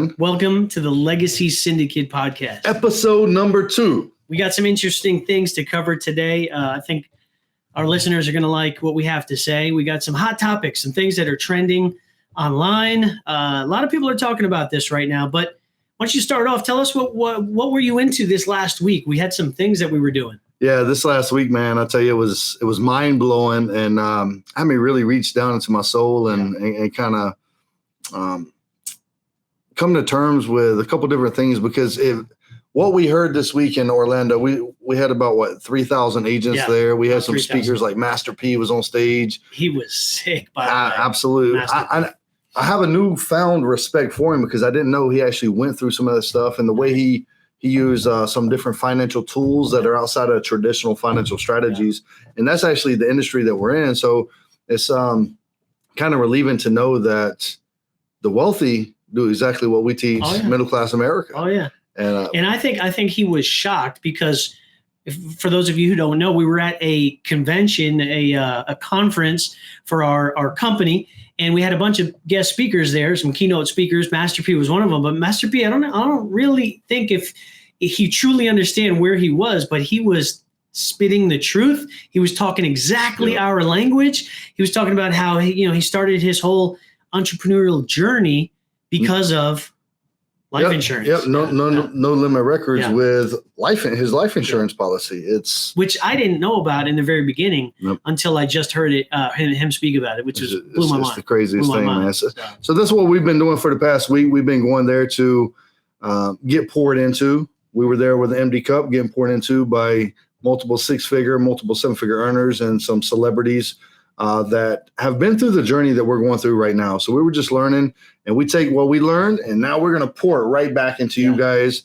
man. Welcome to the Legacy Syndicate podcast. Episode number 2. We got some interesting things to cover today. I think our listeners are going to like what we have to say. We got some hot topics, some things that are trending online. A lot of people are talking about this right now, but why don't you start off? Tell us what were you into this last week? We had some things that we were doing. Yeah, this last week, man, I'll tell you, it was mind blowing, and had me really reach down into my soul and kind of come to terms with a couple different things, because what we heard this week in Orlando, we had about 3,000 agents there. We had some 3,000 speakers like Master P was on stage. He was sick, by the way. Absolutely. I have a newfound respect for him because I didn't know he actually went through some of that stuff, and the way he used some different financial tools that are outside of traditional financial strategies. And that's actually the industry that we're in. So it's kind of relieving to know that the wealthy do exactly what we teach middle-class America. Oh, yeah. And I think he was shocked because, for those of you who don't know, we were at a convention, a conference for our company, and we had a bunch of guest speakers there, some keynote speakers. Master P was one of them. But Master P, I don't really think if he truly understand where he was, but he was spitting the truth. He was talking exactly our language. He was talking about how he started his whole entrepreneurial journey because of life insurance. Yep. No limit records with his life insurance policy. Which I didn't know about in the very beginning until I just heard it, him speak about it, which blew my mind. It's the craziest thing, man. So this is what we've been doing for the past week. We've been going there to get poured into. We were there with the MD Cup getting poured into by multiple 6-figure, multiple 7-figure earners and some celebrities that have been through the journey that we're going through right now. So we were just learning, and we take what we learned, and now we're going to pour it right back into you guys.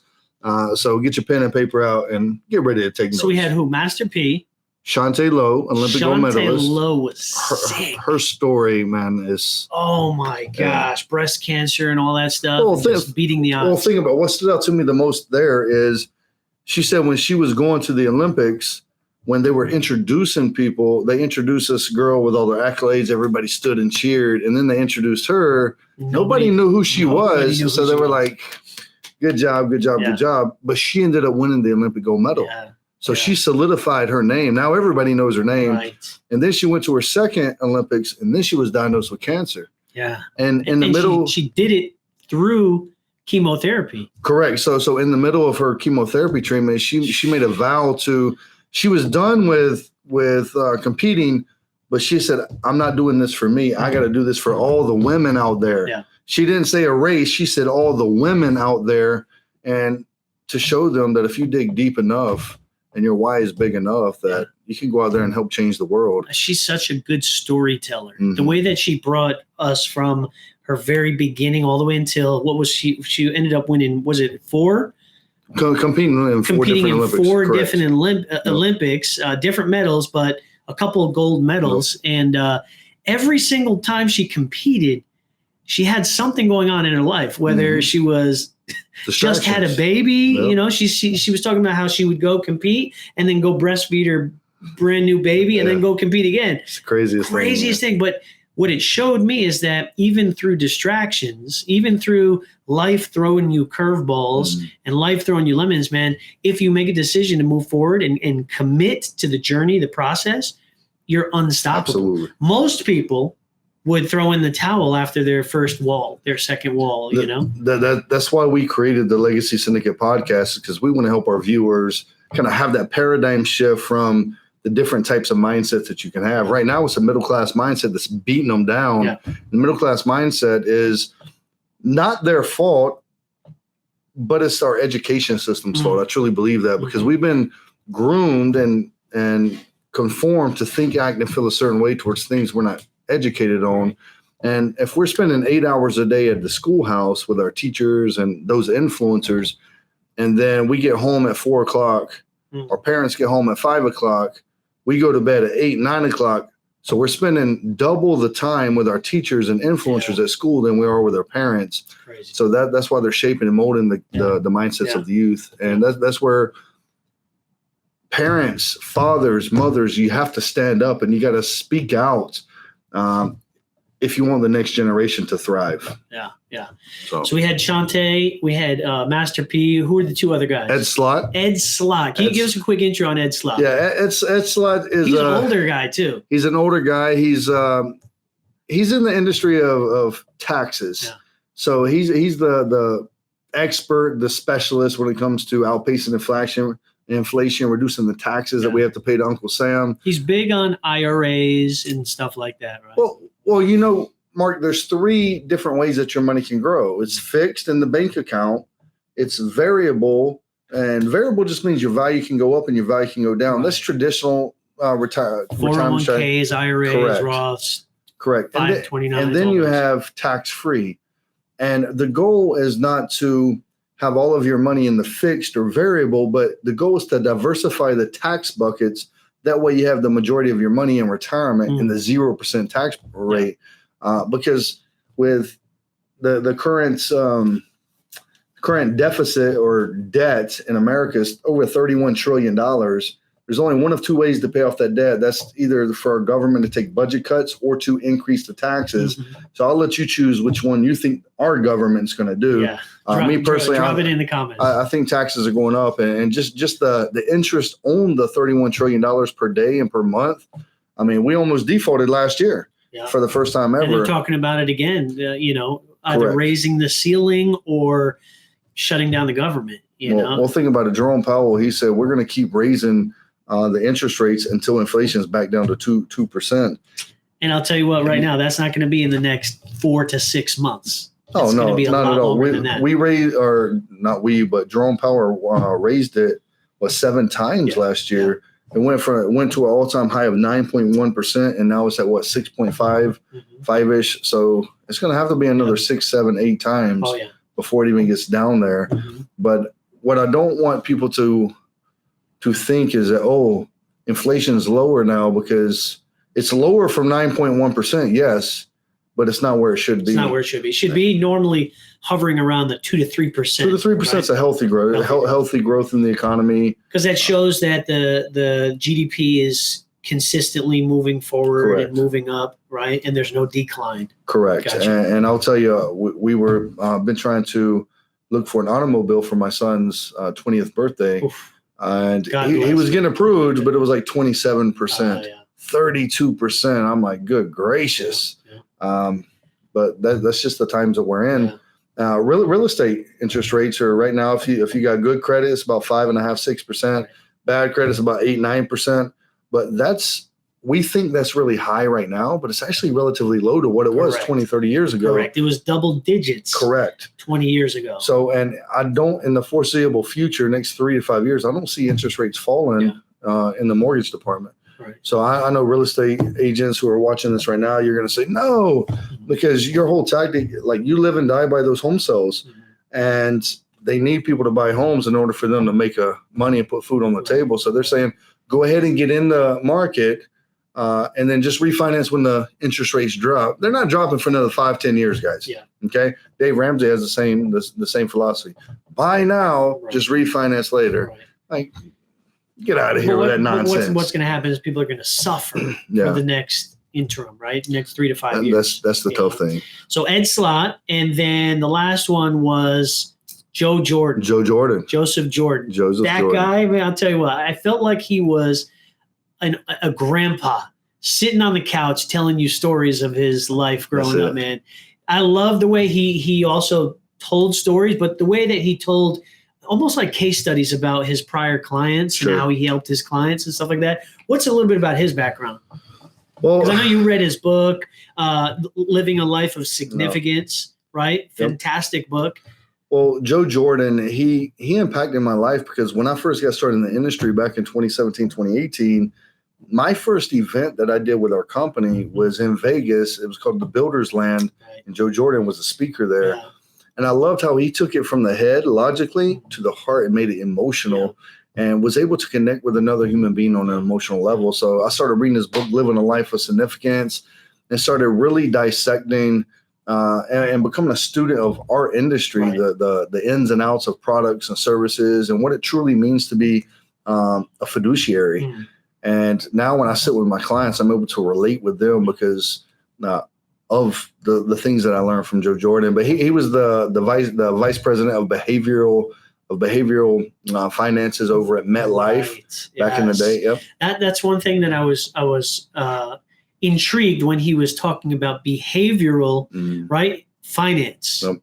So get your pen and paper out and get ready to take notes. So we had who? Master P. Shantae Lowe, Olympic gold medalist. Shantae Lowe was sick. Her story, man, is... Oh, my gosh. Breast cancer and all that stuff. Well, just beating the odds. Well, think about what stood out to me the most there is she said when she was going to the Olympics, when they were introducing people, they introduced this girl with all their accolades. Everybody stood and cheered. And then they introduced her. Nobody knew who she was. So they were like, good job, good job, good job. But she ended up winning the Olympic gold medal. Yeah. So she solidified her name. Now everybody knows her name. Right. And then she went to her second Olympics, and then she was diagnosed with cancer. Yeah. And in the middle. She did it through chemotherapy. Correct. So in the middle of her chemotherapy treatment, she made a vow to. She was done with competing, but she said, I'm not doing this for me. I got to do this for all the women out there. Yeah. She didn't say a race. She said all the women out there, and to show them that if you dig deep enough and your why is big enough, that you can go out there and help change the world. She's such a good storyteller. Mm-hmm. The way that she brought us from her very beginning all the way until, what was she ended up winning, was it 4? Competing in 4 different Olympics, different medals, but a couple of gold medals. And every single time she competed, she had something going on in her life, whether she was just had a baby. She was talking about how she would go compete and then go breastfeed her brand new baby and then go compete again. It's the craziest thing. But what it showed me is that even through distractions, even through life throwing you curveballs and life throwing you lemons, man, if you make a decision to move forward and commit to the journey, the process, you're unstoppable. Absolutely. Most people would throw in the towel after their first wall, their second wall, That's why we created the Legacy Syndicate podcast, because we want to help our viewers kind of have that paradigm shift from the different types of mindsets that you can have. Right now, it's a middle-class mindset that's beating them down. Yeah. The middle-class mindset is not their fault, but it's our education system's fault. I truly believe that, because we've been groomed and conformed to think, act, and feel a certain way towards things we're not educated on. And if we're spending 8 hours a day at the schoolhouse with our teachers and those influencers, and then we get home at 4 o'clock, our parents get home at 5 o'clock, we go to bed at 8, 9 o'clock. So we're spending double the time with our teachers and influencers at school than we are with our parents. Crazy. So that's why they're shaping and molding the mindsets of the youth. And that's where parents, fathers, mothers, you have to stand up and you got to speak out. if you want the next generation to thrive. Yeah. So we had Shantae, we had Master P. Who are the two other guys? Ed Slott. Ed Slott. Can you give us a quick intro on Ed Slott? Yeah, Ed Slott is he's an older guy too. He's an older guy. He's in the industry of taxes. Yeah. So he's the expert, the specialist when it comes to outpacing inflation, reducing the taxes that we have to pay to Uncle Sam. He's big on IRAs and stuff like that, right? Well, you know, Mark, there's 3 different ways that your money can grow. It's fixed in the bank account. It's variable, and variable just means your value can go up and your value can go down. Right. That's traditional retirement 401ks, IRAs, Correct. Roths. Correct. 529. And then you have tax-free. And the goal is not to have all of your money in the fixed or variable, but the goal is to diversify the tax buckets. That way you have the majority of your money in retirement in the 0% tax rate. Because with the current deficit or debt in America is over $31 trillion. There's only one of 2 ways to pay off that debt. That's either for our government to take budget cuts or to increase the taxes. So I'll let you choose which one you think our government's going to do. Yeah. Me personally, drop it in the comments. I think taxes are going up, and just the interest on the $31 trillion per day and per month. I mean, we almost defaulted last year for the first time ever. And they're talking about it again, either Correct. raising the ceiling or shutting down the government. Well, think about it. Jerome Powell, he said, we're going to keep raising the interest rates until inflation is back down to 2%. And I'll tell you what, right now, that's not going to be in the next 4 to 6 months. It's not at all. We raised, or not we, but Jerome Powell raised it 7 times last year. It went to an all-time high of 9.1%, and now it's at 6.5, 5-ish. So it's going to have to be another 6, 7, 8 times before it even gets down there. But what I don't want people to think is that, inflation is lower now, because it's lower from 9.1%, yes, but it's not where it should be. It's not where it should be. It should be normally hovering around the 2 to 3%. 2 to 3% is a healthy growth, healthy growth in the economy. Because that shows that the GDP is consistently moving forward and moving up, right? And there's no decline. Correct. Gotcha. And I'll tell you, we were been trying to look for an automobile for my son's 20th birthday. Oof. And he was getting approved, but it was like 27%, 32%. I'm like, good gracious. But that's just the times that we're in. Real estate interest rates are right now, if you got good credit, it's about 5.5%, 6%. Bad credit is about 8, 9%. But we think that's really high right now, but it's actually relatively low to what it was 20, 30 years ago. Correct. It was double digits. Correct. 20 years ago. So, and I don't, in the foreseeable future, next 3 to 5 years, I don't see interest rates falling in the mortgage department. Right. So I know real estate agents who are watching this right now, you're going to say, no, because your whole tactic, like you live and die by those home sales, and they need people to buy homes in order for them to make money and put food on the table. So they're saying, go ahead and get in the market and then just refinance when the interest rates drop. They're not dropping for another 5, 10 years, guys. Yeah. Okay. Dave Ramsey has the same philosophy. Buy now, just refinance later. Right. Like, get out of here with that nonsense. What's going to happen is people are going to suffer for the next interim, right? Next 3 to 5 years. That's the tough thing. So Ed Slott, and then the last one was Joseph Jordan. That guy, man, I'll tell you what, I felt like he was a grandpa sitting on the couch telling you stories of his life growing up, man. I love the way he also told stories, but the way that he told almost like case studies about his prior clients and how he helped his clients and stuff like that. What's a little bit about his background? Well, because I know you read his book, Living a Life of Significance, right? Fantastic book. Well, Joe Jordan, he impacted my life because when I first got started in the industry back in 2017, 2018, my first event that I did with our company was in Vegas. It was called the Builder's Land, and Joe Jordan was a speaker there. Yeah. And I loved how he took it from the head logically to the heart and made it emotional and was able to connect with another human being on an emotional level. So I started reading his book, Living a Life of Significance, and started really dissecting and becoming a student of our industry, the ins and outs of products and services and what it truly means to be a fiduciary. And now when I sit with my clients, I'm able to relate with them because a of the things that I learned from Joe Jordan. But he was the vice president of behavioral finances over at MetLife back in the day. Yep. That's one thing that I was intrigued when he was talking about behavioral, right? Finance. Yep.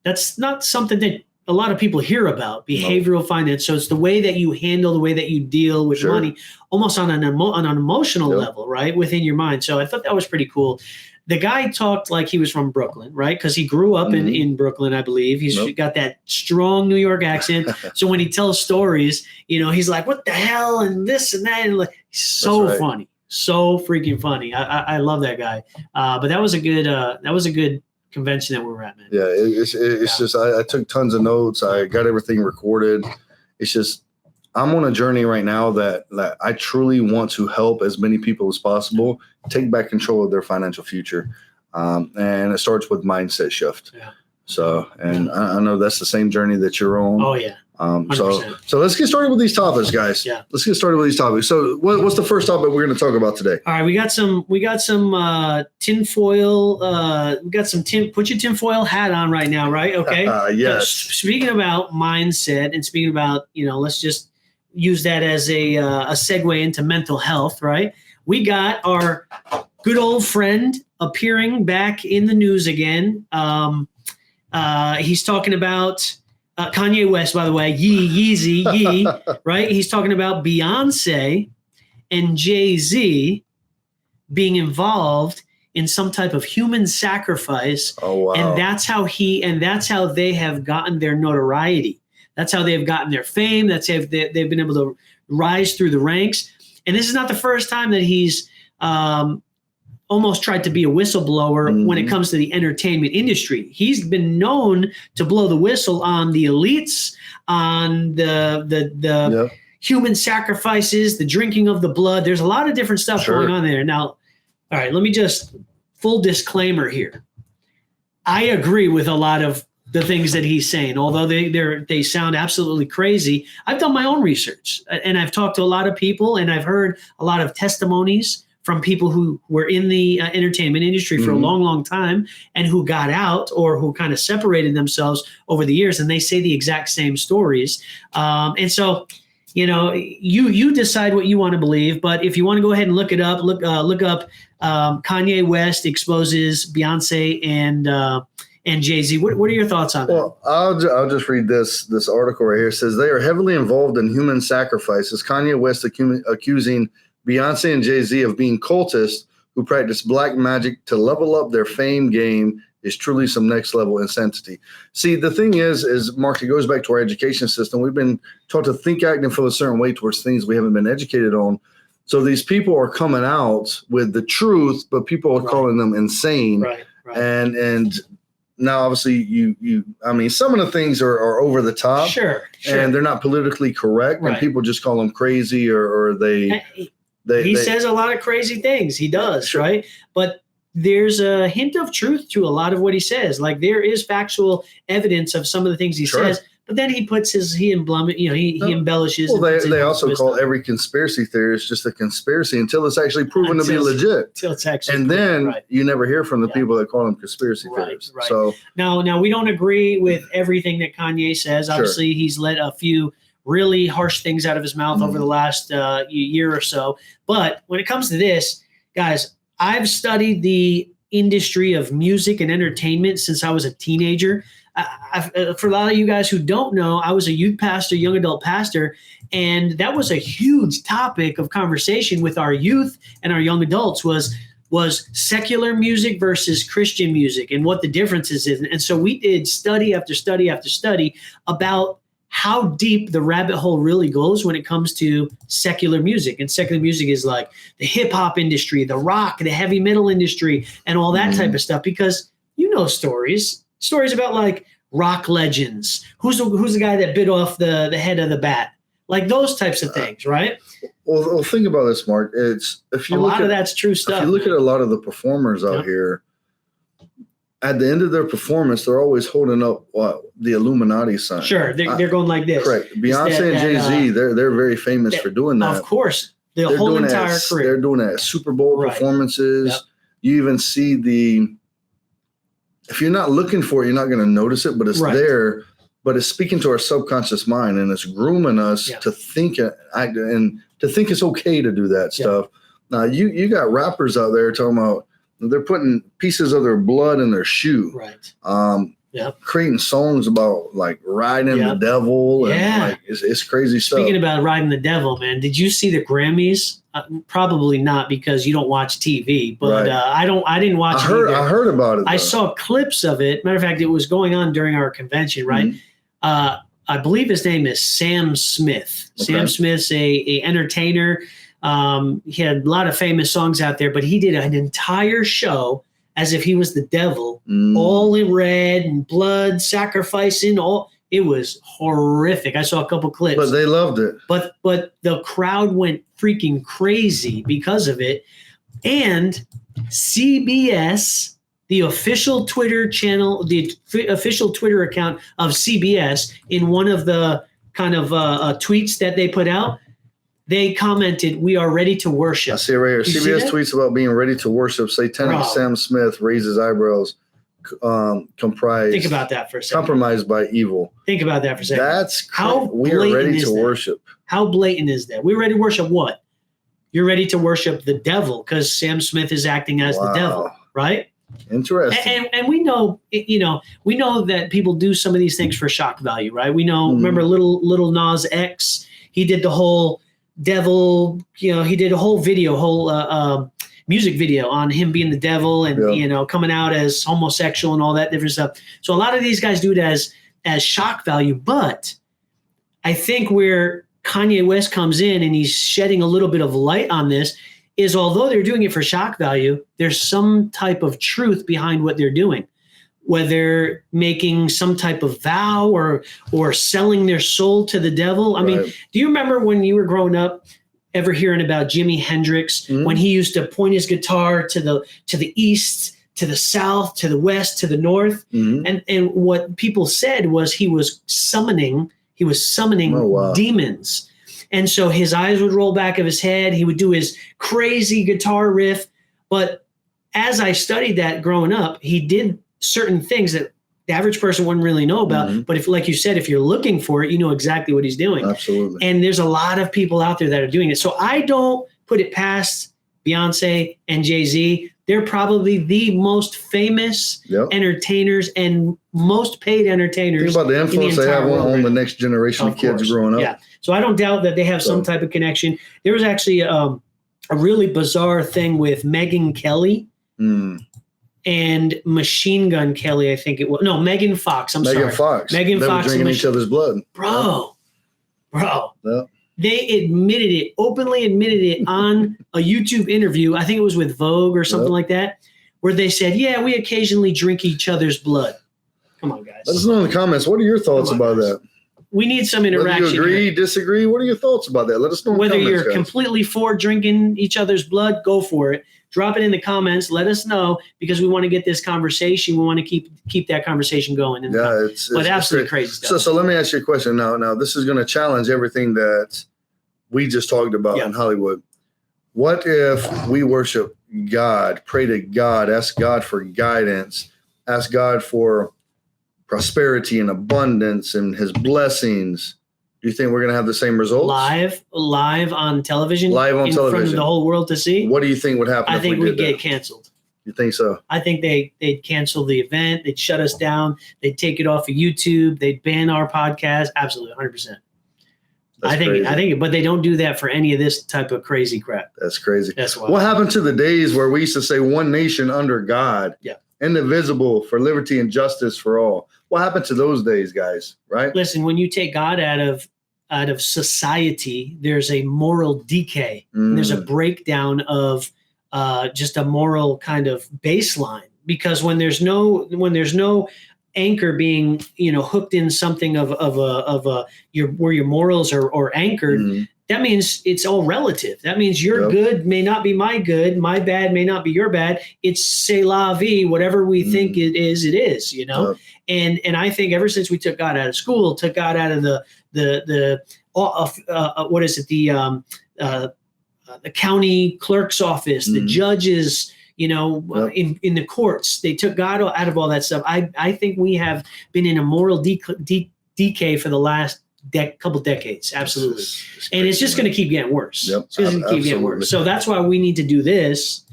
That's not something that a lot of people hear about, behavioral finance. So it's the way that you handle, the way that you deal with money, almost on an emotional level, right? Within your mind. So I thought that was pretty cool. The guy talked like he was from Brooklyn, right? Because he grew up in Brooklyn, I believe. He's got that strong New York accent. So when he tells stories, he's like, what the hell? And this and that. And like, so funny. So freaking funny. I love that guy. But that was a good convention that we were at, man. Yeah, it's just I took tons of notes. I got everything recorded. It's just I'm on a journey right now that I truly want to help as many people as possible take back control of their financial future, and it starts with mindset shift. Yeah. So, and I know that's the same journey that you're on. Oh yeah. So let's get started with these topics, guys. Yeah. Let's get started with these topics. So what's the first topic we're going to talk about today? All right. We got some tinfoil. Put your tinfoil hat on right now. Right. Okay. Yes. Speaking about mindset and speaking about, let's just use that as a segue into mental health. Right. We got our good old friend appearing back in the news again. He's talking about Kanye West, by the way, Yeezy, right? He's talking about Beyoncé and Jay-Z being involved in some type of human sacrifice. Oh, wow. And that's how they have gotten their notoriety. That's how they've gotten their fame. That's how they've been able to rise through the ranks. And this is not the first time that he's almost tried to be a whistleblower when it comes to the entertainment industry. He's been known to blow the whistle on the elites, on the human sacrifices, the drinking of the blood. There's a lot of different stuff going on there. Now, all right, let me just full disclaimer here. I agree with a lot of the things that he's saying, although they sound absolutely crazy. I've done my own research, and I've talked to a lot of people, and I've heard a lot of testimonies from people who were in the entertainment industry for a long, long time and who got out or who kind of separated themselves over the years, and they say the exact same stories. And so, you decide what you want to believe, but if you want to go ahead and look it up, look up Kanye West exposes Beyoncé and Jay-Z. What are your thoughts on that? Well, I'll just read this article right here. It says they are heavily involved in human sacrifices. Kanye West accusing Beyoncé and Jay-Z of being cultists who practice black magic to level up their fame game is truly some next level insanity. See, the thing is Mark, it goes back to our education system. We've been taught to think, act, and feel a certain way towards things we haven't been educated on. So these people are coming out with the truth, but people are calling them insane. Right. And now, obviously, some of the things are over the top. Sure. And they're not politically correct, and people just call them crazy or they. He says a lot of crazy things. He does, right? But there's a hint of truth to a lot of what he says. Like there is factual evidence of some of the things he says, but then he puts he embellishes. Well, they also call every conspiracy theorist just a conspiracy until it's actually proven to be legit. Until it's actually and then you never hear from the people that call them conspiracy theorists. Right. So now we don't agree with everything that Kanye says. Obviously, he's let a few really harsh things out of his mouth over the last year or so. But when it comes to this, guys, I've studied the industry of music and entertainment since I was a teenager. For a lot of you guys who don't know, I was a youth pastor, young adult pastor, and that was a huge topic of conversation with our youth and our young adults was secular music versus Christian music and what the differences is. And so we did study after study after study about how deep the rabbit hole really goes when it comes to secular music. And secular music is like the hip hop industry, the rock, the heavy metal industry, and all that type of stuff, because stories about like rock legends. Who's the guy that bit off the head of the bat? Like those types of things, right? Well, think about this, Mark. A lot of that's true stuff. If you look at a lot of the performers out here, at the end of their performance, they're always holding up the Illuminati sign. Sure, they're going like this. Correct. Beyonce and Jay-Z, they're very famous for doing that. Of course, the whole entire career. They're doing that at Super Bowl performances. You even see if you're not looking for it, you're not going to notice it, but it's there. But it's speaking to our subconscious mind, and it's grooming us to think and to think it's okay to do that stuff. Now, you got rappers out there talking about they're putting pieces of their blood in their shoe. Right. Creating songs about like riding the devil. And like, it's crazy stuff. Speaking about riding the devil, man, did you see the Grammys? Probably not, because you don't watch TV, but I didn't watch it either. I heard about it, though. I saw clips of it. Matter of fact, it was going on during our convention, right? Mm-hmm. I believe his name is Sam Smith. Okay. Sam Smith's a entertainer. He had a lot of famous songs out there, but he did an entire show as if he was the devil, all in red and blood, sacrificing. It was horrific. I saw a couple clips. But they loved it. But the crowd went freaking crazy because of it. And CBS, the official Twitter channel, the official Twitter account of CBS, in one of the kind of tweets that they put out, they commented, "We are ready to worship." I see it right here. CBS tweets about being ready to worship. Satanic Sam Smith raises eyebrows. Think about that for a second. Compromised by evil. Think about that for a second. That's how we are ready to worship. How blatant is that? We're ready to worship what? You're ready to worship the devil because Sam Smith is acting as the devil, right? Interesting. And we know, we know that people do some of these things for shock value, right? We know. Remember, little Nas X? He did the whole devil. He did a whole music video on him being the devil and coming out as homosexual and all that different stuff. So a lot of these guys do it as shock value, but I think where Kanye West comes in and he's shedding a little bit of light on this is, although they're doing it for shock value, there's some type of truth behind what they're doing, whether making some type of vow or selling their soul to the devil. I mean, do you remember when you were growing up, ever hearing about Jimi Hendrix, when he used to point his guitar to the east, to the south, to the west, to the north? And what people said was he was summoning demons. And so his eyes would roll back of his head. He would do his crazy guitar riff. But as I studied that growing up, he did certain things that the average person wouldn't really know about. But if, like you said, if you're looking for it, you know exactly what he's doing. Absolutely. And there's a lot of people out there that are doing it. So I don't put it past Beyoncé and Jay-Z. They're probably the most famous entertainers and most paid entertainers. Think about the influence they have on the next generation of kids growing up. Yeah. So I don't doubt that they have some type of connection. There was actually a really bizarre thing with Megyn Kelly and Machine Gun Kelly, I think it was. No, Megan Fox. Megan Fox. They were drinking each other's blood. Bro. Yeah. They openly admitted it on a YouTube interview. I think it was with Vogue or something like that, where they said, yeah, we occasionally drink each other's blood. Come on, guys. Let us know in the comments. What are your thoughts about that? We need some interaction. Whether you agree, disagree, what are your thoughts about that? Let us know in the comments, Whether you're completely for drinking each other's blood, go for it. Drop it in the comments. Let us know, because we want to get this conversation. We want to keep that conversation going. It's absolutely crazy stuff. So let me ask you a question now. Now, this is going to challenge everything that we just talked about in Hollywood. What if we worship God, pray to God, ask God for guidance, ask God for prosperity and abundance and his blessings? Do you think we're going to have the same results? Live on television? Live on television. In front of the whole world to see? What do you think would happen I think we'd get canceled. You think so? I think they'd cancel the event. They'd shut us down. They'd take it off of YouTube. They'd ban our podcast. Absolutely, 100%. I think, but they don't do that for any of this type of crazy crap. That's crazy. That's why. What happened to the days where we used to say one nation under God? Yeah. Indivisible, for liberty and justice for all. What happened to those days, guys? Right? Listen, when you take God out of society, there's a moral decay. There's a breakdown of just a moral kind of baseline, because when there's no anchor being hooked in something where your morals are anchored, that means it's all relative. That means your good may not be my good, my bad may not be your bad. It's c'est la vie, whatever we think it is, and I think ever since we took God out of school, took God out of the county clerk's office, the judges, in the courts. They took God out of all that stuff. I think we have been in a moral decay for the last couple decades. Absolutely. And it's just going to keep getting worse. Yep, it's going to keep getting worse. So that's why we need to do this.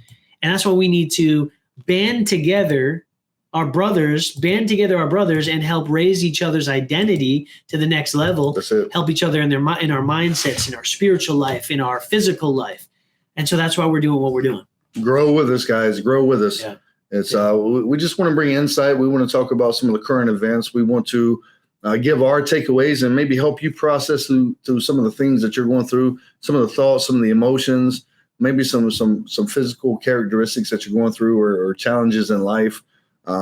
And that's why we need to band together our brothers and help raise each other's identity to the next level. That's it. Help each other in our mindsets, in our spiritual life, in our physical life. And so that's why we're doing what we're doing. Grow with us, guys. Grow with us. Yeah. It's we just want to bring insight. We want to talk about some of the current events. We want to give our takeaways and maybe help you process through some of the things that you're going through, some of the thoughts, some of the emotions, maybe some physical characteristics that you're going through or challenges in life. We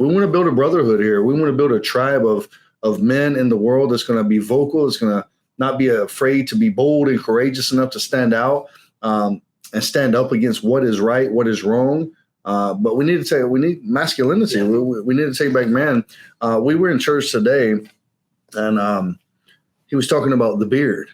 want to build a brotherhood here. We want to build a tribe of men in the world that's going to be vocal. It's going to not be afraid to be bold and courageous enough to stand out and stand up against what is right, what is wrong. But we need masculinity. Yeah. We need to take back man. We were in church today, and he was talking about the beard.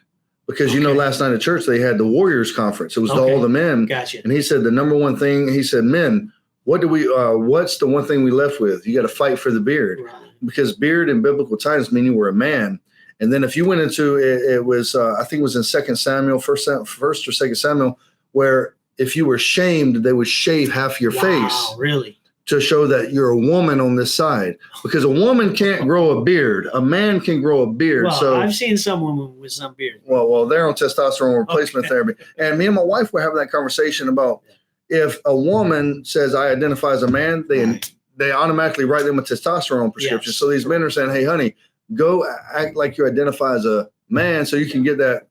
Because, last night at church, they had the Warriors Conference. It was all the men. Gotcha. And he said the number one thing, he said, men, what's the one thing we left with? You got to fight for the beard. Right. Because beard in biblical times mean you were a man. And then if you went into it was, I think it was in 2 Samuel, first or 2 Samuel, where if you were shamed, they would shave half your face. Really? To show that you're a woman on this side, because a woman can't grow a beard. A man can grow a beard. Well, so I've seen some women with some beard. Well, they're on testosterone replacement therapy. And me and my wife were having that conversation about if a woman says I identify as a man, they automatically write them a testosterone prescription. Yes. So these men are saying, hey, honey, go act like you identify as a man so you can get the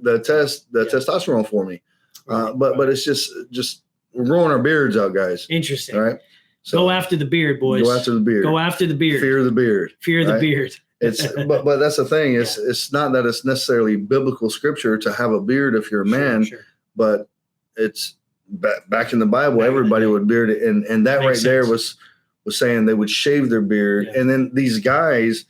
testosterone for me. But it's just we're growing our beards out, guys. Interesting. All right. So go after the beard, boys. Go after the beard. Go after the beard. Fear the beard. Fear the beard. It's but that's the thing. It's not that it's necessarily biblical scripture to have a beard if you're a man, but it's back in the Bible. Everybody would beard it, and that right there was saying they would shave their beard, and then these guys,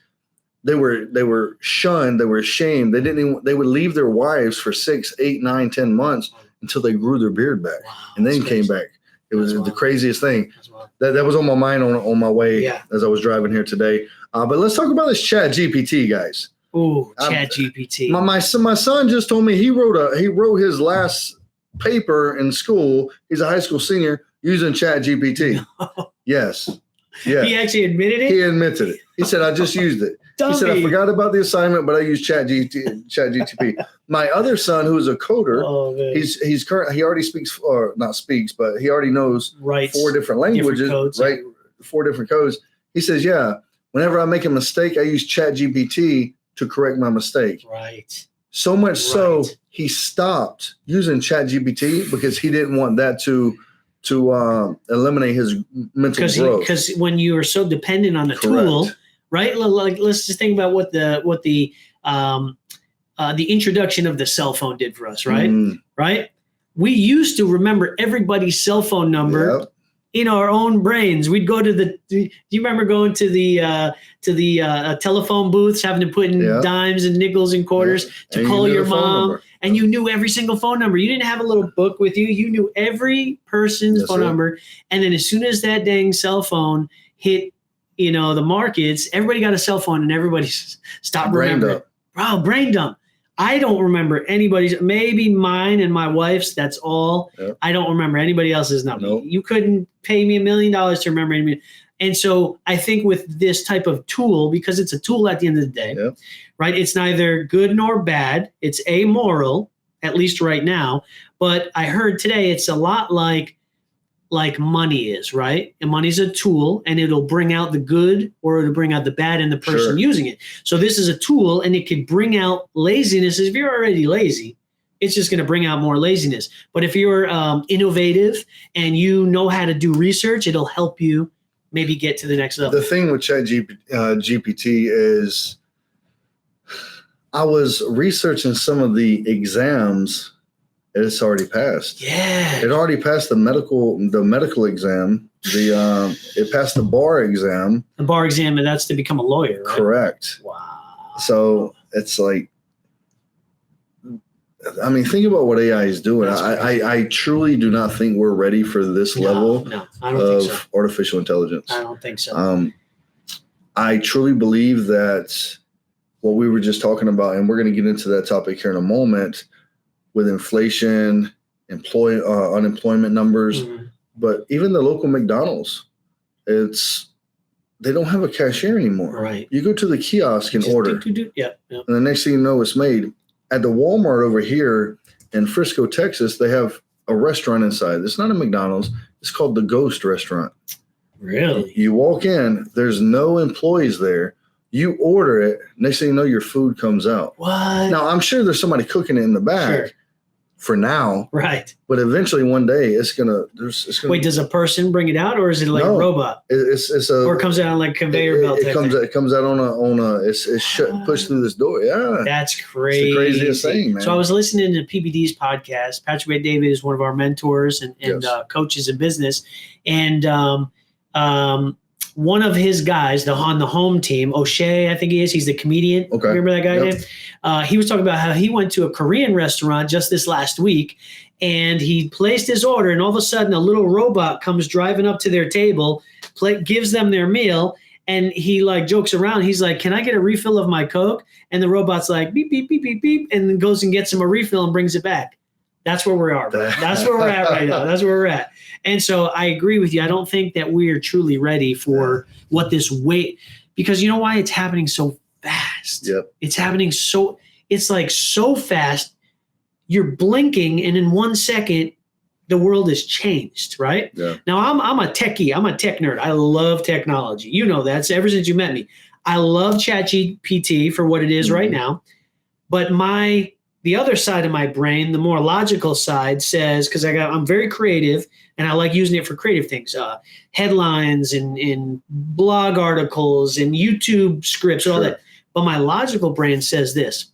they were shunned, they were ashamed. They would leave their wives for 6, 8, 9, 10 months until they grew their beard back, and then came back. It was the craziest thing. That was on my mind on my way as I was driving here today. But let's talk about this ChatGPT, guys. Ooh, ChatGPT. My son just told me he wrote his last paper in school. He's a high school senior using ChatGPT. No. Yes. Yeah. He actually admitted it? He admitted it. He said, I just used it. He said, I forgot about the assignment, but I used ChatGPT. My other son, who is a coder, he already speaks, or not speaks, but he already knows 4 different languages, different codes, right? 4 different codes. He says, whenever I make a mistake, I use ChatGPT to correct my mistake. Right. So much so he stopped using ChatGPT because he didn't want that to eliminate his mental growth. Because when you are so dependent on the tool, right? Like, let's just think about what the introduction of the cell phone did for us, right? Right? We used to remember everybody's cell phone number in our own brains. We'd go to do you remember going to the telephone booths, having to put in dimes and nickels and quarters to call your mom? And you knew every single phone number. You didn't have a little book with you. You knew every person's phone number. And then as soon as that dang cell phone hit, the markets, everybody got a cell phone and everybody stopped remembering. Wow, brain dump. I don't remember anybody's, maybe mine and my wife's, that's all. Yep. I don't remember anybody else's number. Nope. You couldn't pay me $1 million to remember anybody. And so I think with this type of tool, because it's a tool at the end of the day, right? It's neither good nor bad. It's amoral, at least right now. But I heard today it's a lot like money is, right? And money's a tool, and it'll bring out the good or it'll bring out the bad in the person using it. So this is a tool, and it could bring out laziness. If you're already lazy, it's just going to bring out more laziness. But if you're innovative and you know how to do research, it'll help you maybe get to the next level. The thing with ChatGPT is I was researching some of the exams it's already passed. Yeah. It already passed the medical exam. It passed the bar exam. The bar exam, and that's to become a lawyer, right? Correct. Wow. So it's like I mean, think about what AI is doing. I truly do not think we're ready for this level I don't think so. artificial intelligence. I don't think so. I truly believe that what we were just talking about, and we're going to get into that topic here in a moment, with inflation, unemployment numbers, but even the local McDonald's, they don't have a cashier anymore. Right. You go to the kiosk and order. Yep. And the next thing you know, it's made. At the Walmart over here in Frisco, Texas, they have a restaurant inside. It's not a McDonald's. It's called the Ghost Restaurant. Really? You walk in, there's no employees there. You order it. Next thing you know, your food comes out. What? Now, I'm sure there's somebody cooking it in the back. Sure. For now, right? But eventually, one day, it's gonna. Wait, does a person bring it out, or is it like a robot? Or it comes out on like conveyor belt. It comes out on a. It's pushed through this door. Yeah, that's crazy. It's the craziest thing, man. So I was listening to PBD's podcast. Patrick Bet-David is one of our mentors and coaches in business, and one of his guys, on the home team, O'Shea, I think he is. He's the comedian. Okay. Remember that guy name? He was talking about how he went to a Korean restaurant just this last week, and he placed his order, and all of a sudden a little robot comes driving up to their table, gives them their meal, and he like jokes around. He's like, "Can I get a refill of my Coke?" And the robot's like, "Beep, beep, beep, beep, beep," and then goes and gets him a refill and brings it back. That's where we are, bro. That's where we're at right now. That's where we're at. And so I agree with you. I don't think that we are truly ready for what this because you know why? It's happening so fast. Yep. It's happening it's like so fast. You're blinking, and in 1 second, the world has changed, right? Yeah. Now I'm a techie. I'm a tech nerd. I love technology. You know that. So ever since you met me, I love ChatGPT for what it is right now. But the other side of my brain, the more logical side, says, because I'm very creative and I like using it for creative things, headlines and blog articles and YouTube scripts and all that. But my logical brain says this: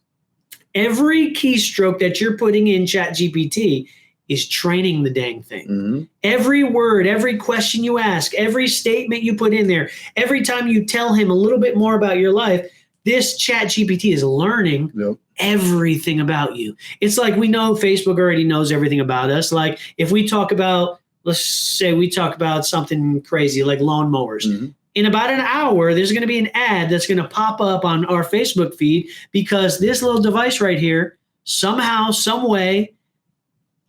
every keystroke that you're putting in ChatGPT is training the dang thing. Mm-hmm. Every word, every question you ask, every statement you put in there, every time you tell him a little bit more about your life, this ChatGPT is learning everything about you. It's like we know Facebook already knows everything about us. Like if we talk about, let's say we talk about something crazy like lawnmowers. Mm-hmm. In about an hour, there's going to be an ad that's going to pop up on our Facebook feed because this little device right here, somehow, some way,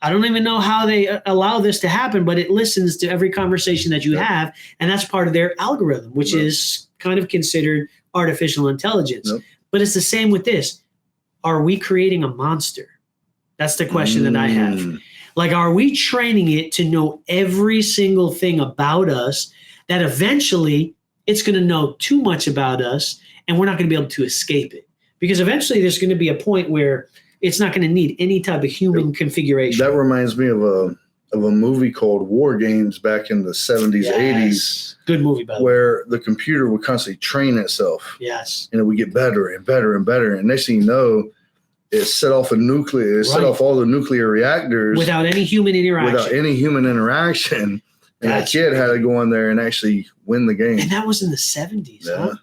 I don't even know how they allow this to happen, but it listens to every conversation that you have. And that's part of their algorithm, which is kind of considered artificial intelligence. But it's the same with this. Are we creating a monster? That's the question that I have. Like, are we training it to know every single thing about us that eventually it's going to know too much about us and we're not going to be able to escape it? Because eventually there's going to be a point where it's not going to need any type of human configuration. That reminds me of a movie called War Games back in the 70s, 80s. Good movie, by the way. Where the computer would constantly train itself. Yes. And it would get better and better and better. And next thing you know, it set off set off all the nuclear reactors. Without any human interaction. And that kid had to go in there and actually win the game. And that was in the 70s, huh?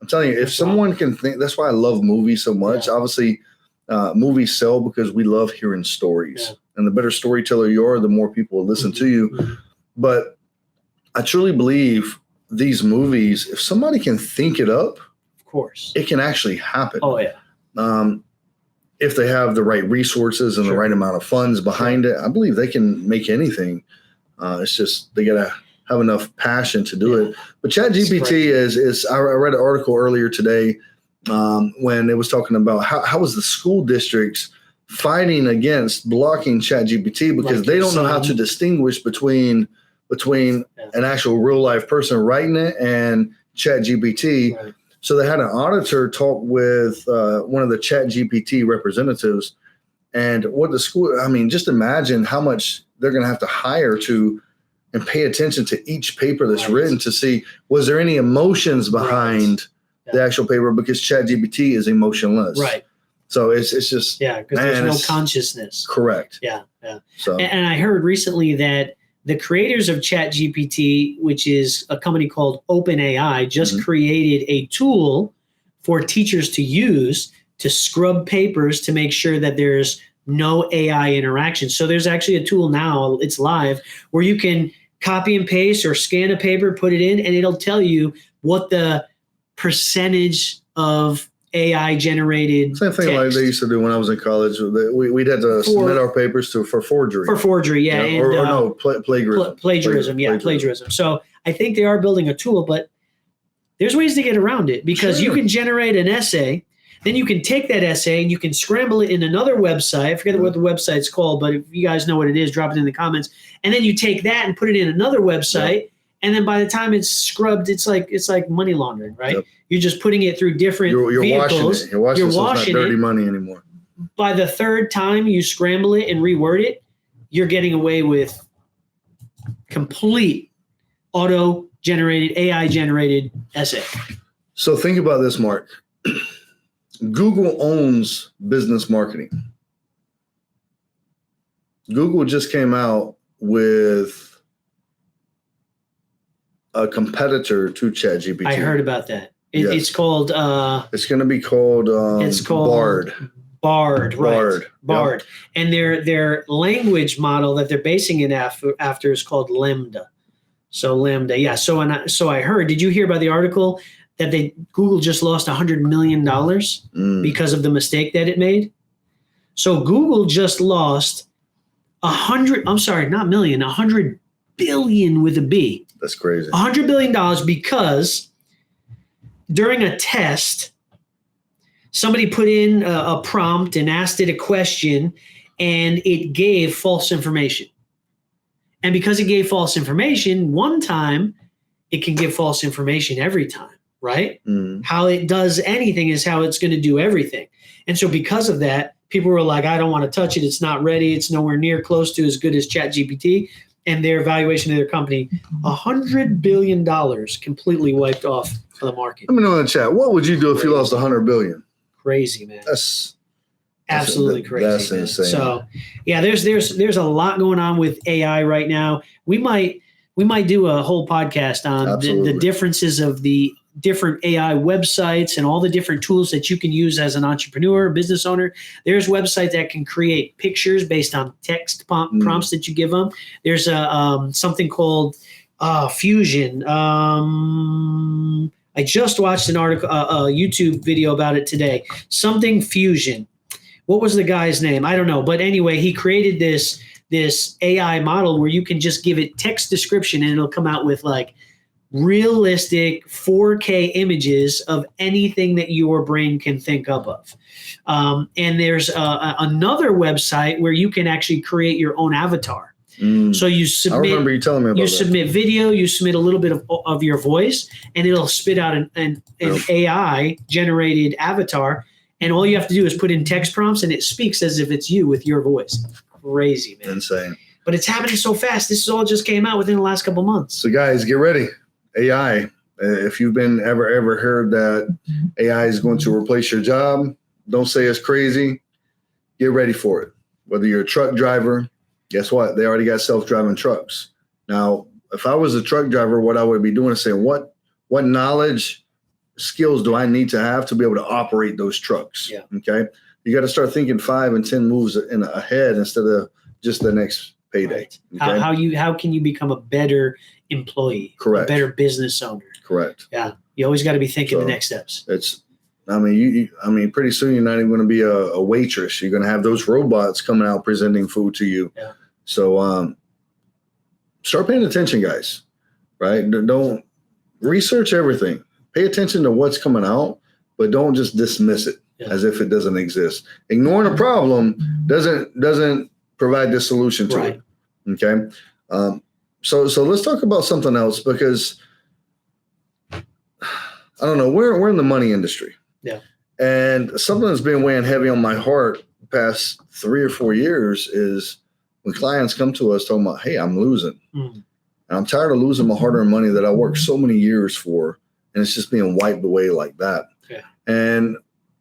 I'm telling you, if someone can think, that's why I love movies so much. Obviously, movies sell because we love hearing stories. And the better storyteller you are, the more people will listen to you. But I truly believe these movies, if somebody can think it up, of course, it can actually happen. Oh, yeah. If they have the right resources and the right amount of funds behind it, I believe they can make anything. It's just they got to have enough passion to do it. But ChatGPT is I read an article earlier today when it was talking about how was the school districts fighting against blocking ChatGPT because they don't know how to distinguish between an actual real life person writing it and ChatGPT. Right. So they had an auditor talk with one of the ChatGPT representatives, and what the school. I mean, just imagine how much they're going to have to hire and pay attention to each paper that's written to see was there any emotions behind the actual paper, because ChatGPT is emotionless. Right. So it's just because there's no consciousness. Correct. Yeah. So and I heard recently that the creators of ChatGPT, which is a company called OpenAI, just created a tool for teachers to use to scrub papers to make sure that there's no AI interaction. So there's actually a tool now, it's live, where you can copy and paste or scan a paper, put it in, and it'll tell you what the percentage of AI generated same thing text. Like they used to do when I was in college. We'd had to submit our papers for forgery. For forgery, yeah. And, or no, plagiarism. Plagiarism. So I think they are building a tool, but there's ways to get around it because you can generate an essay, then you can take that essay and you can scramble it in another website. I forget what the website's called, but if you guys know what it is, drop it in the comments. And then you take that and put it in another website. Yep. And then by the time it's scrubbed, it's like money laundering, right? Yep. You're just putting it through different vehicles. You're washing it. So it's not dirty money anymore. By the third time you scramble it and reword it, you're getting away with complete auto-generated, AI-generated essay. So think about this, Mark. Google owns business marketing. Google just came out with a competitor to ChatGPT. I heard about that. It's called. It's going to be called. It's called Bard. Bard, right? Bard. Yep. And their language model that they're basing it after is called Lambda. So Lambda, yeah. So I heard. Did you hear about the article that Google just lost $100 million because of the mistake that it made? So Google just lost $100 billion with a B. That's crazy. $100 billion because during a test, somebody put in a prompt and asked it a question, and it gave false information. And because it gave false information one time, it can give false information every time, right? How it does anything is how it's going to do everything. And so because of that, people were like, I don't want to touch it. It's not ready. It's nowhere near close to as good as ChatGPT. And their valuation of their company, $100 billion completely wiped off the market. Let me know in the chat. What would you do if you lost $100 billion? Crazy, man. That's absolutely crazy. That's insane. So, yeah, there's a lot going on with AI right now. We might do a whole podcast on the differences of the different AI websites and all the different tools that you can use as an entrepreneur, business owner. There's websites that can create pictures based on text prompts that you give them. There's something called Fusion. I just watched an article, a YouTube video about it today. Something Fusion. What was the guy's name? I don't know. But anyway, he created this AI model where you can just give it text description and it'll come out with like realistic 4K images of anything that your brain can think up of. And there's another website where you can actually create your own avatar. So you submit. I remember you telling me about that. You submit video, you submit a little bit of your voice, and it'll spit out an AI generated avatar. And all you have to do is put in text prompts, and it speaks as if it's you with your voice. Crazy, man. Insane. But it's happening so fast. This all just came out within the last couple months. So guys, get ready. AI. If you've been ever heard that AI is going to replace your job, don't say it's crazy. Get ready for it. Whether you're a truck driver, guess what? They already got self-driving trucks. Now, if I was a truck driver, what I would be doing is saying, what knowledge, skills do I need to have to be able to operate those trucks? Yeah. Okay. You got to start thinking 5 and 10 moves ahead instead of just the next payday. Right. Okay? How can you become a better employee? Correct. A better business owner? Correct. Yeah. You always got to be thinking the next steps. Pretty soon you're not even going to be a waitress. You're going to have those robots coming out presenting food to you. Yeah. So start paying attention, guys. Right? Don't research everything. Pay attention to what's coming out, but don't just dismiss it as if it doesn't exist. Ignoring a problem doesn't provide the solution to it. Okay. So let's talk about something else because I don't know. We're in the money industry. Yeah. And something that's been weighing heavy on my heart the past 3 or 4 years is when clients come to us talking about, hey, I'm losing. And I'm tired of losing my hard-earned money that I worked so many years for, and it's just being wiped away like that. Yeah. And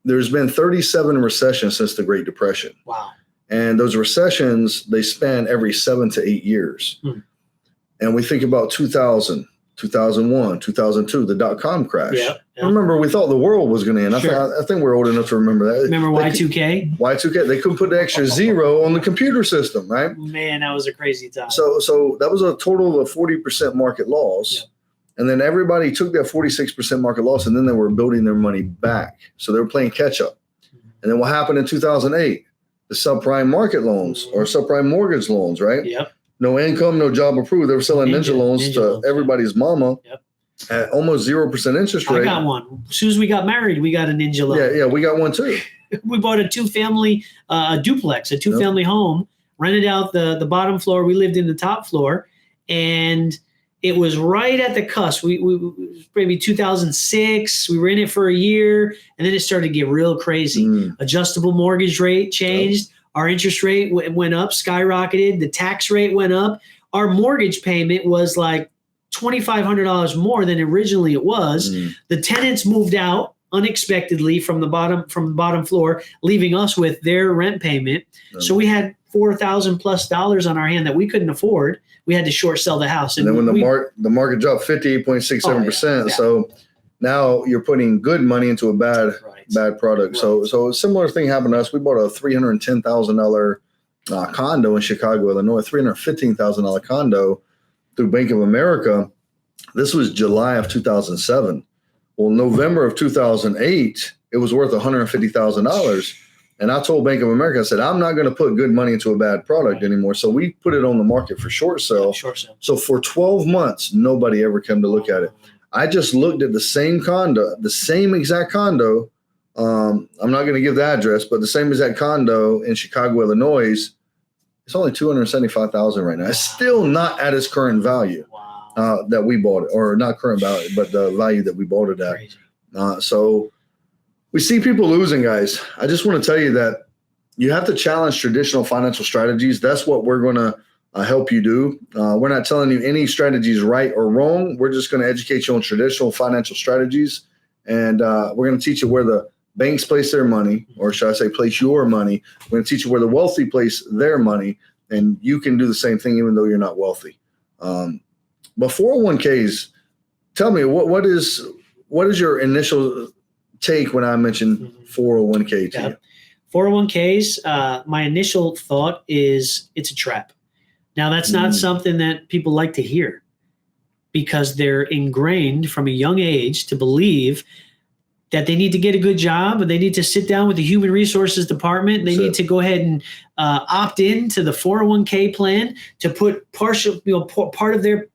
there's been 37 recessions since the Great Depression. Wow. And those recessions, they span every 7 to 8 years. And we think about 2000, 2001, 2002, the dot-com crash. Yeah. Remember, we thought the world was going to end. Sure. I think we're old enough to remember that. Remember Y2K? Y2K. They couldn't put the extra zero on the computer system, right? Man, that was a crazy time. So that was a total of 40% market loss. Yeah. And then everybody took that 46% market loss, and then they were building their money back. So they were playing catch up. And then what happened in 2008? The subprime market loans or subprime mortgage loans, right? Yep. No income, no job approved. They were selling ninja loans to everybody's mama at almost 0% interest rate. I got one. As soon as we got married, we got a ninja loan. Yeah, we got one too. We bought a two-family duplex, a two-family home, rented out the bottom floor. We lived in the top floor, and it was right at the cusp. We maybe 2006. We were in it for a year, and then it started to get real crazy. Adjustable mortgage rate changed. Our interest rate went up, skyrocketed. The tax rate went up. Our mortgage payment was like $2,500 more than originally it was. The tenants moved out unexpectedly from the bottom floor, leaving us with their rent payment. So we had $4,000+ on our hand that we couldn't afford. We had to short sell the house. And then when the market dropped 58.67%, so now you're putting good money into a bad product. Right. So a similar thing happened to us. We bought a $310,000 condo in Chicago, Illinois, $315,000 condo through Bank of America. This was July of 2007. Well, November of 2008, it was worth $150,000. And I told Bank of America, I said, I'm not going to put good money into a bad product anymore. So we put it on the market for short sale. So for 12 months, nobody ever came to look at it. I just looked at the same condo, the same exact condo. I'm not going to give the address, but the same exact condo in Chicago, Illinois. It's only $275,000 right now. It's still not at its current value that we bought it, or not current value, but the value that we bought it at. So we see people losing, guys. I just want to tell you that you have to challenge traditional financial strategies. That's what we're going to help you do. We're not telling you any strategy is right or wrong. We're just going to educate you on traditional financial strategies. And we're going to teach you where the banks place their money, or should I say place your money. We're going to teach you where the wealthy place their money. And you can do the same thing even though you're not wealthy. But 401ks, tell me, what is your initial take when I mentioned 401k to you? 401ks, my initial thought is it's a trap. Now, that's not something that people like to hear, because they're ingrained from a young age to believe that they need to get a good job, and they need to sit down with the human resources department. And they need to go ahead and opt in to the 401k plan, to put part of their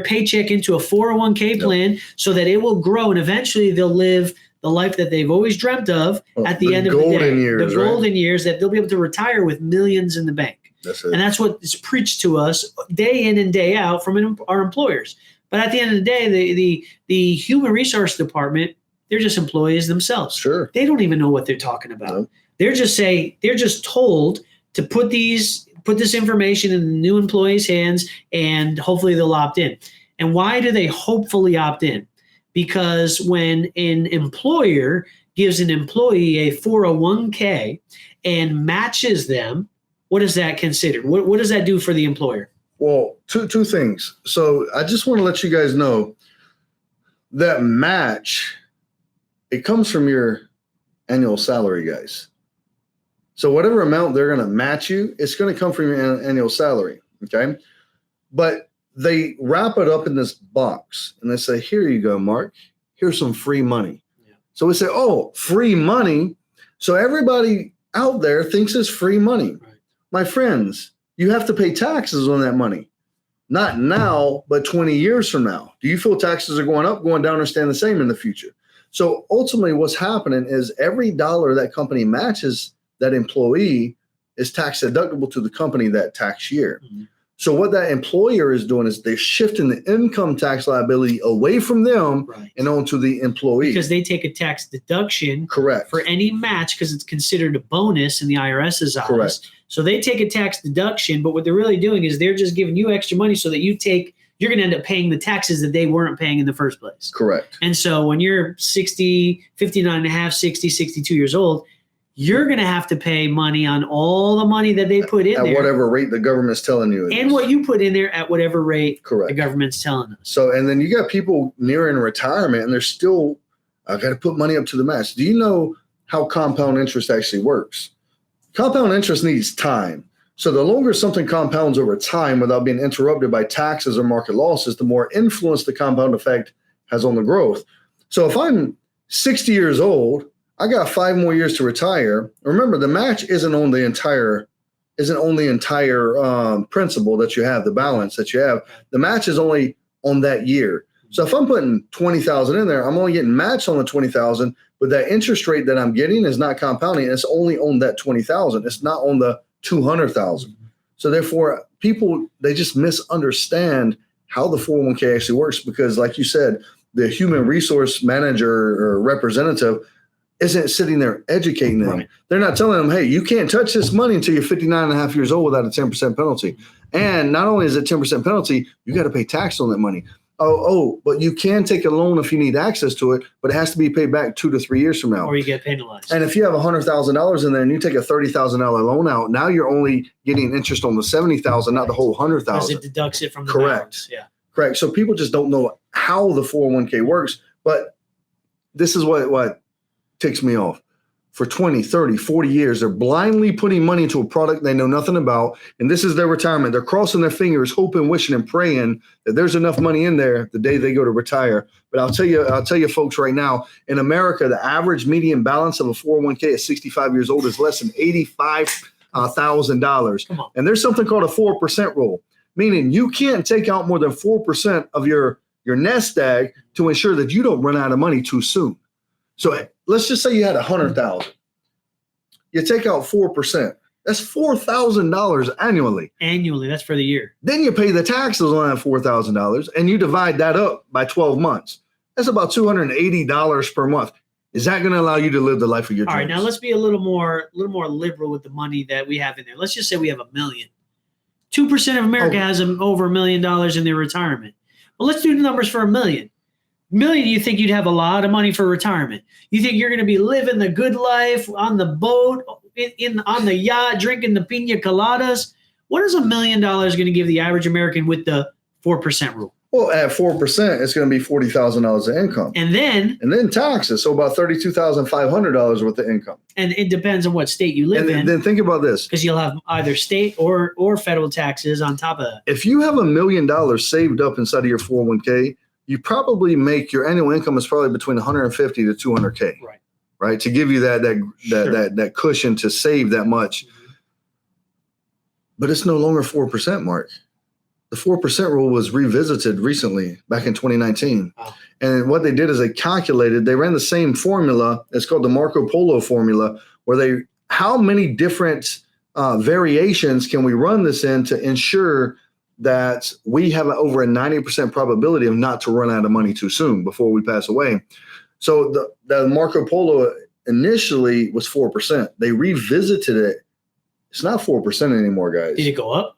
paycheck into a 401k plan so that it will grow, and eventually they'll live the life that they've always dreamt of at the end of the day. The golden years that they'll be able to retire with millions in the bank. That's it. And that's what is preached to us day in and day out from our employers. But at the end of the day, the human resource department, they're just employees themselves. Sure. They don't even know what they're talking about. No. They're just told to put this information in the new employees' hands, and hopefully they'll opt in. And why do they hopefully opt in? Because when an employer gives an employee a 401k and matches them, what is that considered? What does that do for the employer? Well, two things. So I just want to let you guys know that match, it comes from your annual salary, guys. So whatever amount they're going to match you, it's going to come from your annual salary, okay? But they wrap it up in this box, and they say, here you go, Mark. Here's some free money. Yeah. So we say, oh, free money. So everybody out there thinks it's free money. Right. My friends, you have to pay taxes on that money. Not now, but 20 years from now. Do you feel taxes are going up, going down, or staying the same in the future? So ultimately what's happening is every dollar that company matches that employee is tax deductible to the company that tax year. Mm-hmm. So what that employer is doing is they're shifting the income tax liability away from them and onto the employee. Because they take a tax deduction for any match, because it's considered a bonus in the IRS's eyes. Correct. So they take a tax deduction, but what they're really doing is they're just giving you extra money so that you're going to end up paying the taxes that they weren't paying in the first place. Correct. And so when you're 60, 59 and a half, 60, 62 years old, you're going to have to pay money on all the money that they put in at there. whatever rate the government's telling you. And what you put in there at whatever rate Correct. the government's telling us. So, and then you got people nearing retirement and they're still, I got to put money up to the max. Do you know how compound interest actually works? Compound interest needs time. So the longer something compounds over time without being interrupted by taxes or market losses, the more influence the compound effect has on the growth. So if I'm 60 years old, I got 5 more years to retire. Remember, the match isn't on the entire principle that you have, the balance that you have. The match is only on that year. So if I'm putting 20,000 in there, I'm only getting matched on the 20,000, but that interest rate that I'm getting is not compounding. It's only on that 20,000. It's not on the 200,000. So therefore, people, they just misunderstand how the 401k actually works because, like you said, the human resource manager or representative isn't sitting there educating them. Right. They're not telling them, hey, you can't touch this money until you're 59 and a half years old without a 10% penalty. And not only is it 10% penalty, you got to pay tax on that money. But you can take a loan if you need access to it, but it has to be paid back 2 to 3 years from now. Or you get penalized. And if you have $100,000 in there and you take a $30,000 loan out, now you're only getting interest on the $70,000, not the whole $100,000. Because it deducts it from the Correct. balance. Yeah. Correct. So people just don't know how the 401k works, but this is what ticks me off. For 20, 30, 40 years, they're blindly putting money into a product they know nothing about. And this is their retirement. They're crossing their fingers, hoping, wishing, and praying that there's enough money in there the day they go to retire. But I'll tell you folks right now, in America, the average median balance of a 401k at 65 years old is less than $85,000. And there's something called a 4% rule, meaning you can't take out more than 4% of your nest egg to ensure that you don't run out of money too soon. So let's just say you had 100,000. You take out 4%. That's $4,000 annually. Annually, that's for the year. Then you pay the taxes on that $4,000, and you divide that up by 12 months. That's about $280 per month. Is that going to allow you to live the life of your dreams? All right, now let's be a little more liberal with the money that we have in there. Let's just say we have $1 million. 2% of America has over $1 million in their retirement. Well, let's do the numbers for $1 million. Million, you think you'd have a lot of money for retirement. You think you're going to be living the good life on the boat, on the yacht, drinking the pina coladas. What is $1 million going to give the average American with the 4% rule? Well, at 4%, it's going to be $40,000 of income. And then taxes. So about $32,500 worth of income. And it depends on what state you live in. Then think about this. Because you'll have either state or federal taxes on top of that. If you have $1 million saved up inside of your 401k, you probably make your annual income is probably between 150 to 200K. Right. To give you that cushion to save that much. Mm-hmm. But it's no longer 4%, Mark. The 4% rule was revisited recently back in 2019. Wow. And what they did is they ran the same formula. It's called the Marco Polo formula, where how many different variations can we run this in to ensure that we have over a 90% probability of not to run out of money too soon before we pass away. So the Marco Polo initially was 4%. They revisited it. It's not 4% anymore, guys. Did it go up?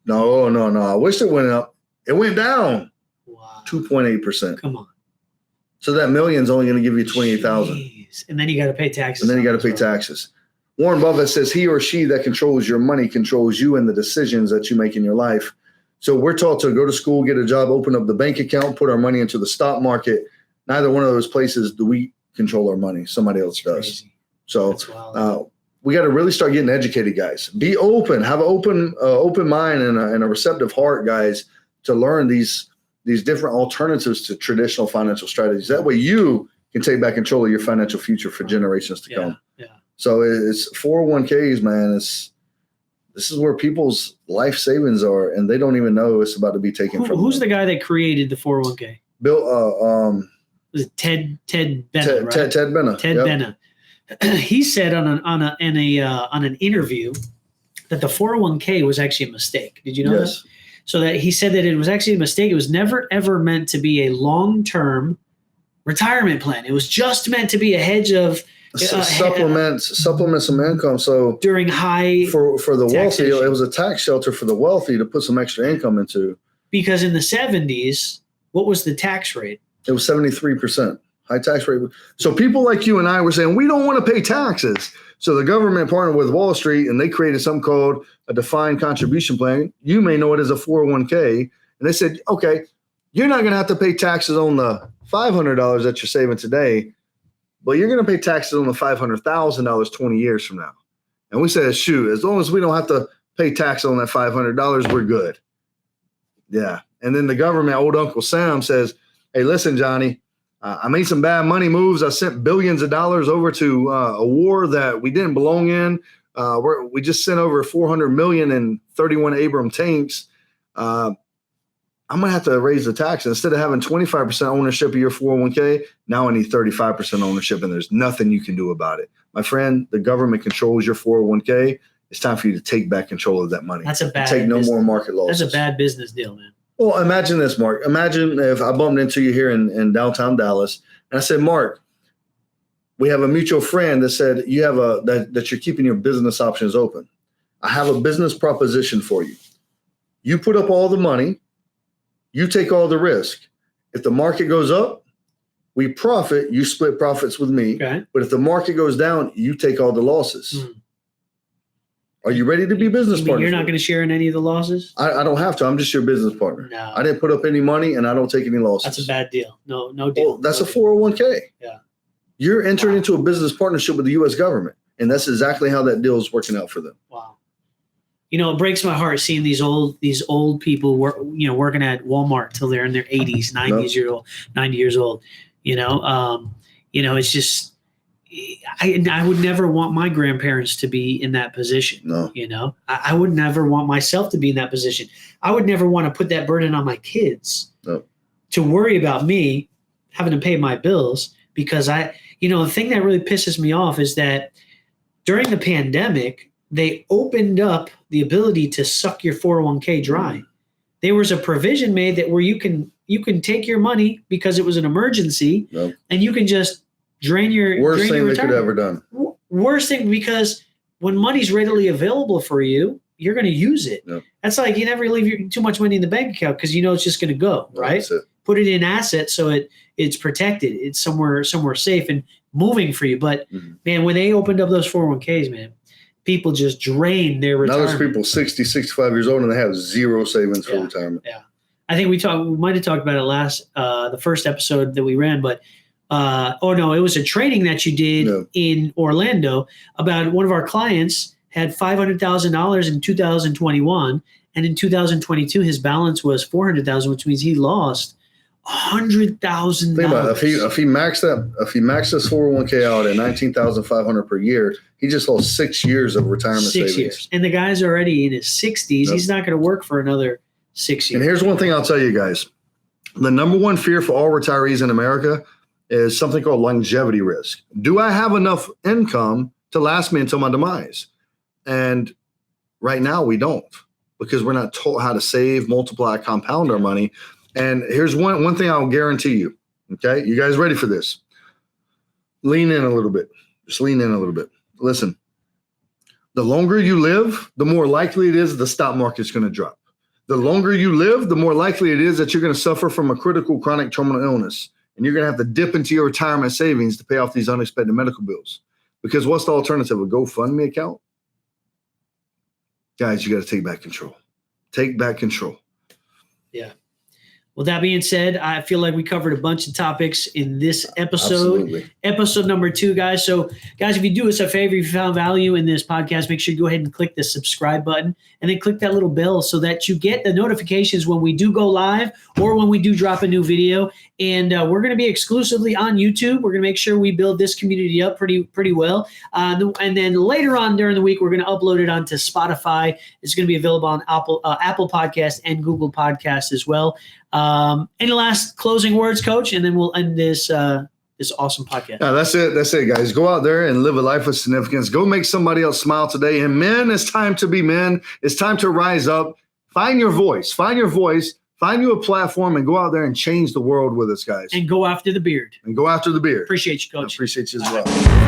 No. I wish it went up. It went down. Wow. 2.8%. Come on. So that million's only going to give you 28,000. And then you got to pay taxes. And then you got to pay taxes. Warren Buffett says he or she that controls your money controls you and the decisions that you make in your life. So we're taught to go to school, get a job, open up the bank account, put our money into the stock market. Neither one of those places do we control our money. Somebody else does. Crazy. So we got to really start getting educated, guys. Be open. Have an open mind and a receptive heart, guys, to learn these different alternatives to traditional financial strategies. That way you can take back control of your financial future for generations to come. Yeah. So it's 401ks, man. This is where people's life savings are, and they don't even know it's about to be taken from them. Who's the guy that created the 401k? Bill. Was it Ted Bennett? Right? Ted Bennett. Ted Bennett. He said on an interview that the 401k was actually a mistake. Did you know that? So that he said that it was actually a mistake. It was never ever meant to be a long-term retirement plan. It was just meant to be a hedge of supplement some income. So during high for the taxation. wealthy, it was a tax shelter for the wealthy to put some extra income into. Because in the 70s, what was the tax rate? It was 73%. High tax rate. So people like you and I were saying, we don't want to pay taxes. So the government partnered with Wall Street and they created something called a defined contribution plan. You may know it as a 401k. And they said, okay, you're not going to have to pay taxes on the $500 that you're saving today, but you're going to pay taxes on the $500,000 20 years from now. And we said, shoot, as long as we don't have to pay tax on that $500, we're good. Yeah. And then the government, old Uncle Sam, says, hey, listen, Johnny, I made some bad money moves. I sent billions of dollars over to a war that we didn't belong in. We just sent over 400 million in 31 Abrams tanks. I'm going to have to raise the tax. Instead of having 25% ownership of your 401k, now I need 35% ownership, and there's nothing you can do about it. My friend, the government controls your 401k. It's time for you to take back control of that money. That's a bad Take no more market losses. That's a bad business deal, man. Well, imagine this, Mark. Imagine if I bumped into you here in downtown Dallas, and I said, Mark, we have a mutual friend that said you have that you're keeping your business options open. I have a business proposition for you. You put up all the money. You take all the risk. If the market goes up, we profit. You split profits with me. Okay. But if the market goes down, you take all the losses. Mm. Are you ready to be business partners? You're not going to share in any of the losses? I don't have to. I'm just your business partner. No. I didn't put up any money, and I don't take any losses. That's a bad deal. No deal. Well, that's a 401k. Yeah. You're entering into a business partnership with the U.S. government, and that's exactly how that deal is working out for them. Wow. It breaks my heart seeing these old people working at Walmart till they're in their 80s, 90 years old. It's just I would never want my grandparents to be in that position. No. I would never want myself to be in that position. I would never want to put that burden on my kids to worry about me having to pay my bills, because the thing that really pisses me off is that during the pandemic, they opened up the ability to suck your 401k dry. There was a provision made that where you can take your money because it was an emergency, and you can just drain your worst thing your they could have ever done. Worst thing, because when money's readily available for you, you're going to use it. That's like you never leave too much money in the bank account because it's just going to go, right? That's it. Put it in assets so it's protected. It's somewhere safe and moving for you. But man, when they opened up those 401ks, man, people just drain their retirement. Now there's people 60, 65 years old and they have zero savings for retirement. Yeah. I think we might have talked about it the first episode that we ran, but it was a training that you did in Orlando about one of our clients had $500,000 in 2021, and in 2022 his balance was $400,000, which means he lost $100,000. Think about it. If he maxed his 401k out at $19,500 per year, he just lost 6 years of retirement savings. 6 years, and the guy's already in his 60s. He's not going to work for another 6 years. And here's one thing I'll tell you guys: the number one fear for all retirees in America is something called longevity risk. Do I have enough income to last me until my demise? And right now we don't, because we're not taught how to save, multiply, compound our money. And here's one thing I'll guarantee you. Okay, you guys ready for this? Lean in a little bit. Just lean in a little bit. Listen, the longer you live, the more likely it is the stock market's going to drop. The longer you live, the more likely it is that you're going to suffer from a critical chronic terminal illness. And you're going to have to dip into your retirement savings to pay off these unexpected medical bills. Because what's the alternative? A GoFundMe account? Guys, you got to take back control. Take back control. Yeah. Well, that being said, I feel like we covered a bunch of topics in this episode. Absolutely. Episode number 2, guys. So, guys, if you do us a favor, if you found value in this podcast, make sure you go ahead and click the subscribe button and then click that little bell so that you get the notifications when we do go live or when we do drop a new video. And we're going to be exclusively on YouTube. We're going to make sure we build this community up pretty well. And then later on during the week, we're going to upload it onto Spotify. It's going to be available on Apple Podcasts and Google Podcasts as well. Any last closing words, Coach? And then we'll end this awesome podcast. Yeah, that's it, guys. Go out there and live a life of significance. Go make somebody else smile today. And men, it's time to be men. It's time to rise up. Find your voice. Find you a platform and go out there and change the world with us, guys. And go after the beard. Appreciate you, Coach. I appreciate you as well.